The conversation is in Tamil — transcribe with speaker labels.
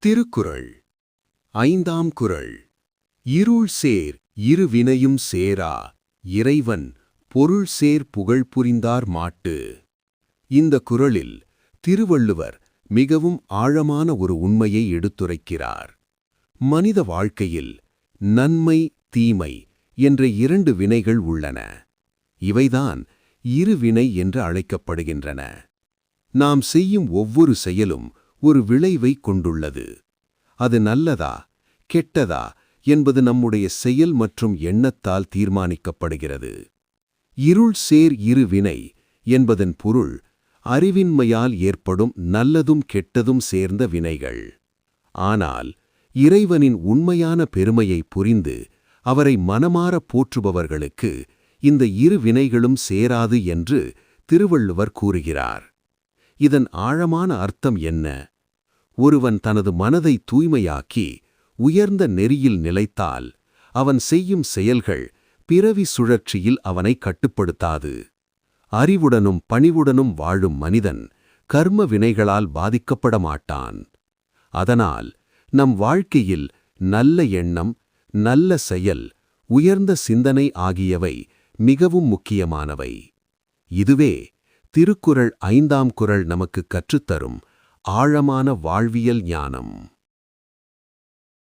Speaker 1: திருக்குறள் ஐந்தாம் குறள். இருள் சேர் இரு வினையும் சேரா இறைவன் பொருள் சேர் புகழ் புரிந்தார் மாட்டு. இந்த குறளில் திருவள்ளுவர் மிகவும் ஆழமான ஒரு உண்மையை எடுத்துரைக்கிறார். மனித வாழ்க்கையில் நன்மை தீமை என்ற இரண்டு வினைகள் உள்ளன. இவைதான் இருவினை என்று அழைக்கப்படுகின்றன. நாம் செய்யும் ஒவ்வொரு செயலும் ஒரு விளைவை கொண்டுள்ளது. அது நல்லதா கெட்டதா என்பது நம்முடைய செயல் மற்றும் எண்ணத்தால் தீர்மானிக்கப்படுகிறது. இருள் சேர் இரு வினை என்பதன் பொருள் அறிவின்மையால் ஏற்படும் நல்லதும் கெட்டதும் சேர்ந்த வினைகள். ஆனால் இறைவனின் உண்மையான பெருமையை புரிந்து அவரை மனமார போற்றுபவர்களுக்கு இந்த இரு வினைகளும் சேராது என்று திருவள்ளுவர் கூறுகிறார். இதன் ஆழமான அர்த்தம் என்ன? ஒருவன் தனது மனதை தூய்மையாக்கி உயர்ந்த நெறியில் நிலைத்தால் அவன் செய்யும் செயல்கள் பிறவி சுழற்சியில் அவனை கட்டுப்படுத்தாது. அறிவுடனும் பணிவுடனும் வாழும் மனிதன் கர்ம வினைகளால் பாதிக்கப்பட மாட்டான். அதனால் நம் வாழ்க்கையில் நல்ல எண்ணம், நல்ல செயல், உயர்ந்த சிந்தனை ஆகியவை மிகவும் முக்கியமானவை. இதுவே திருக்குறள் ஐந்தாம் குறள் நமக்கு கற்றுத்தரும் ஆழமான வாழ்வியல் ஞானம்.